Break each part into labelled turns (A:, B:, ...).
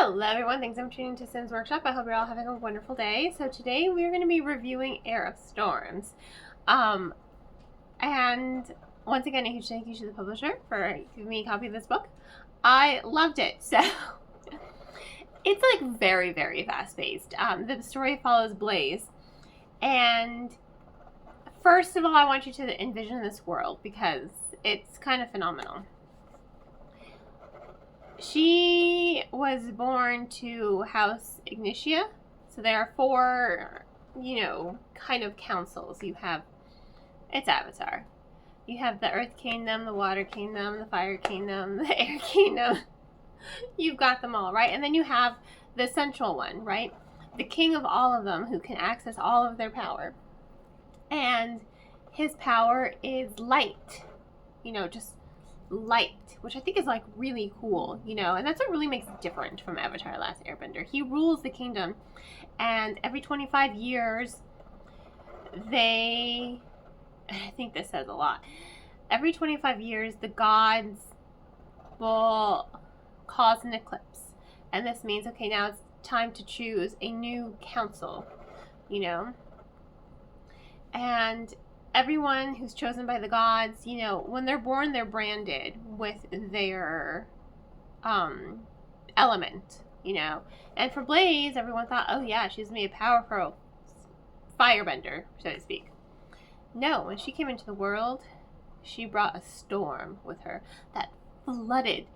A: Hello everyone, thanks for tuning to Sims Workshop. I hope you're all having a wonderful day. So today we're going to be reviewing Heir of Storms. And once again, a huge thank you to the publisher for giving me a copy of this book. I loved it. So it's like very, very fast paced. The story follows Blaze. And first of all, I want you to envision this world because it's kind of phenomenal. She was born to House Ignitia. So there are four, kind of councils. You have, it's Avatar. You have the Earth Kingdom, the Water Kingdom, the Fire Kingdom, the Air Kingdom. You've got them all, right? And then you have the central one, right? The king of all of them who can access all of their power. And his power is light. Just light, which I think is like really cool, and that's what really makes it different from Avatar: Last Airbender. He rules the kingdom, and every 25 years I think this says a lot, every 25 years the gods will cause an eclipse, and this means, okay, now it's time to choose a new council, and everyone who's chosen by the gods, when they're born, they're branded with their element, And for Blaze, everyone thought, oh yeah, she's going to be a powerful firebender, so to speak. No, when she came into the world, she brought a storm with her that flooded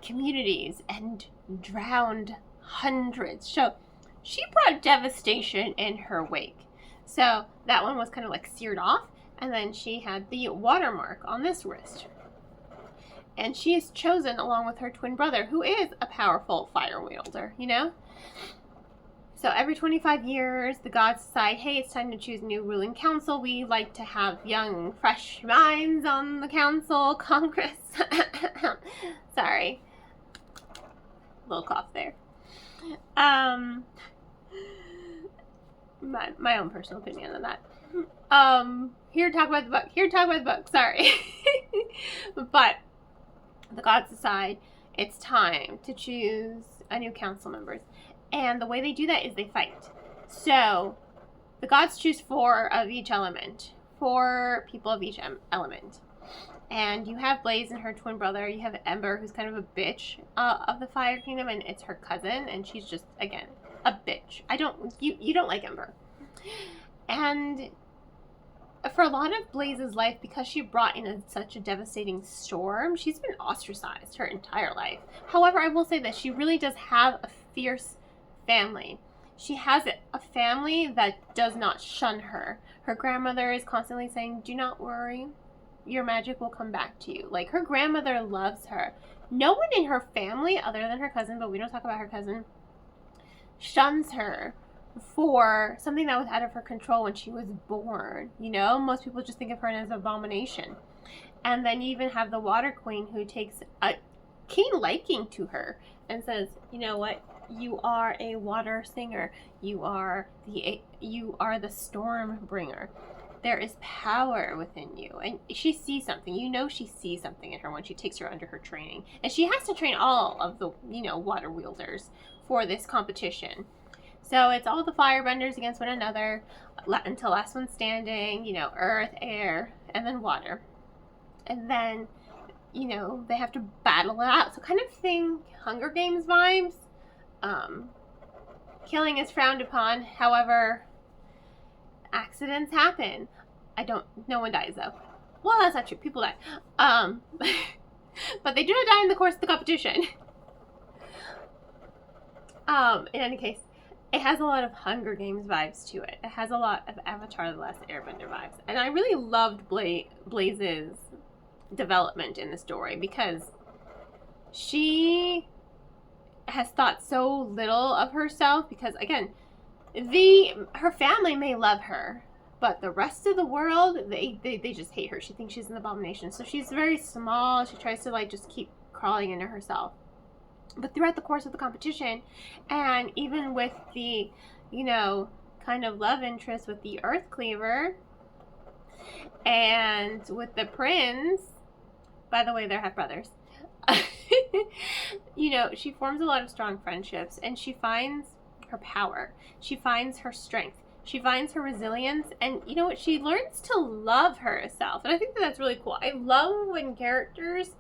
A: communities and drowned hundreds. So she brought devastation in her wake. So that one was kind of like seared off, and then she had the watermark on this wrist. And she is chosen along with her twin brother, who is a powerful fire wielder, So every 25 years, the gods decide, hey, it's time to choose a new ruling council. We like to have young, fresh minds on the council, Congress. Sorry. Little cough there. My own personal opinion on that. Here to talk about the book. Sorry. But the gods decide it's time to choose a new council members. And the way they do that is they fight. So the gods choose 4 of each element. 4 people of each element. And you have Blaze and her twin brother. You have Ember, who's kind of a bitch of the Fire Kingdom, and it's her cousin, and she's just, again, a bitch. You don't like Ember. And for a lot of Blaze's life, because she brought in such a devastating storm, she's been ostracized her entire life. However, I will say that she really does have a fierce family. She has a family that does not shun her. Her grandmother is constantly saying, do not worry, your magic will come back to you. Like, her grandmother loves her. No one in her family, other than her cousin, but we don't talk about her cousin, shuns her for something that was out of her control when she was born. Most people just think of her as an abomination. And then you even have the Water Queen, who takes a keen liking to her and says, you know what, you are a water singer, you are the storm bringer. There is power within you. And she sees something. She sees something in her when she takes her under her training. And she has to train all of the, water wielders for this competition. So it's all the firebenders against one another until last one standing, earth, air, and then water. And then, they have to battle it out. So kind of thing, Hunger Games vibes. Killing is frowned upon. However, accidents happen. No one dies though. Well, that's not true. People die. But they do not die in the course of the competition. In any case, it has a lot of Hunger Games vibes to it. It has a lot of Avatar: The Last Airbender vibes. And I really loved Blaze's development in the story because she has thought so little of herself because, again, her family may love her, but the rest of the world, they just hate her. She thinks she's an abomination. So she's very small. She tries to just keep crawling into herself. But throughout the course of the competition, and even with the, kind of love interest with the Earth Cleaver, and with the prince, by the way, they're half brothers, she forms a lot of strong friendships, and she finds her power. She finds her strength. She finds her resilience, and you know what? She learns to love herself. And I think that's really cool. I love when characters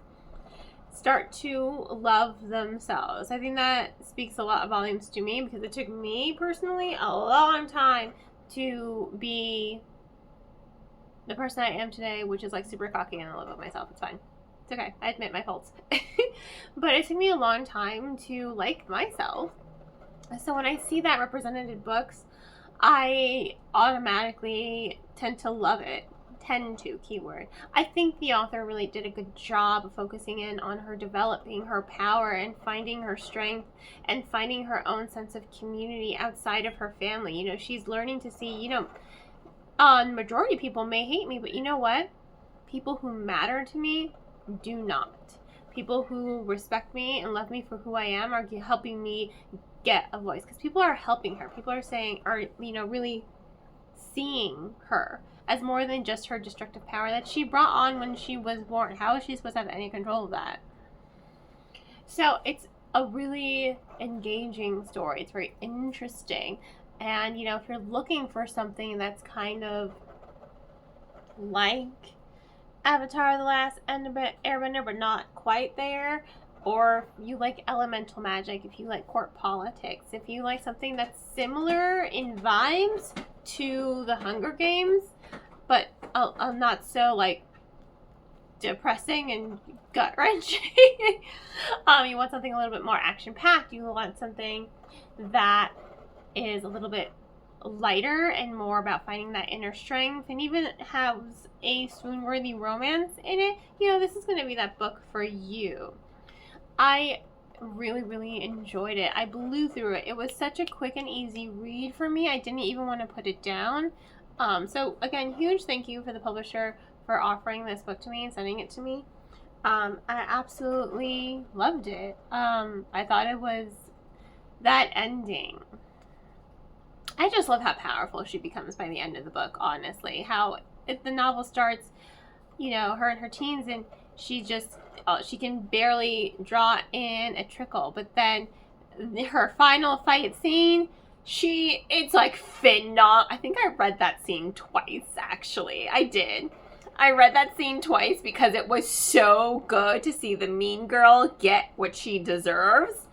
A: start to love themselves. I think that speaks a lot of volumes to me, because it took me personally a long time to be the person I am today, which is like super cocky and in love with myself. It's fine. It's okay. I admit my faults. But it took me a long time to like myself. So when I see that represented in books, I automatically tend to love it. Keyword. I think the author really did a good job of focusing in on her developing her power and finding her strength and finding her own sense of community outside of her family. She's learning to see, majority of people may hate me, but you know what? People who matter to me do not. People who respect me and love me for who I am are helping me get a voice, because people are helping her. People are really seeing her as more than just her destructive power that she brought on when she was born. How is she supposed to have any control of that? So it's a really engaging story. It's very interesting. And, if you're looking for something that's kind of like Avatar: The Last Airbender, but not quite there, or you like elemental magic, if you like court politics, if you like something that's similar in vibes to the Hunger Games, but not so like depressing and gut wrenching. You want something a little bit more action packed. You want something that is a little bit lighter and more about finding that inner strength, and even has a swoon-worthy romance in it. This is going to be that book for you. I really, really enjoyed it. I blew through it. It was such a quick and easy read for me. I didn't even want to put it down. So again, huge thank you for the publisher for offering this book to me and sending it to me. I absolutely loved it. I thought it was that ending. I just love how powerful she becomes by the end of the book, honestly. How the novel starts, her in her teens, and she can barely draw in a trickle. But then her final fight scene, it's like phenomenal. I think I read that scene twice, actually. I did. I read that scene twice because it was so good to see the mean girl get what she deserves.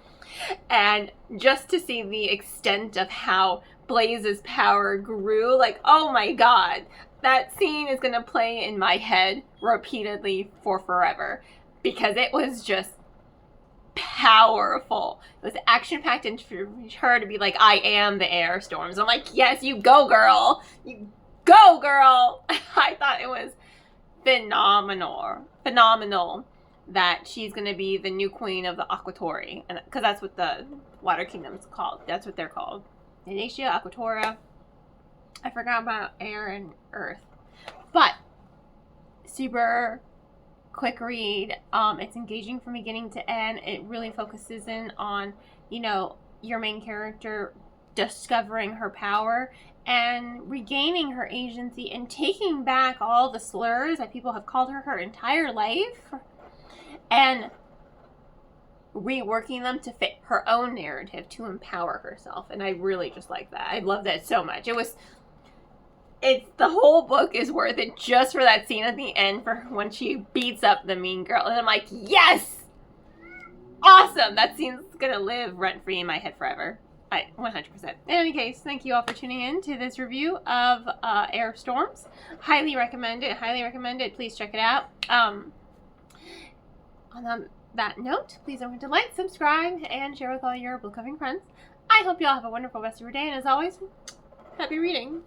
A: And just to see the extent of how Blaze's power grew, like, oh my god, that scene is going to play in my head repeatedly for forever, because it was just powerful. It was action-packed, and for her to be like, I am the Heir Storms. I'm like, yes, you go, girl. You go, girl. I thought it was phenomenal that she's going to be the new queen of the Aquatori, because that's what the Water Kingdom's called. That's what they're called. Inacia, Aquatora. I forgot about Air and Earth. But super quick read. It's engaging from beginning to end. It really focuses in on, your main character discovering her power and regaining her agency and taking back all the slurs that people have called her entire life and reworking them to fit her own narrative to empower herself. And I really just like that. I love that so much. The whole book is worth it just for that scene at the end for when she beats up the mean girl. And I'm like, yes! Awesome! That scene's gonna live rent-free in my head forever. 100%. In any case, thank you all for tuning in to this review of Heir Storms. Highly recommend it. Please check it out. On that note, please don't forget to like, subscribe, and share with all your book-loving friends. I hope you all have a wonderful rest of your day, and as always, happy reading.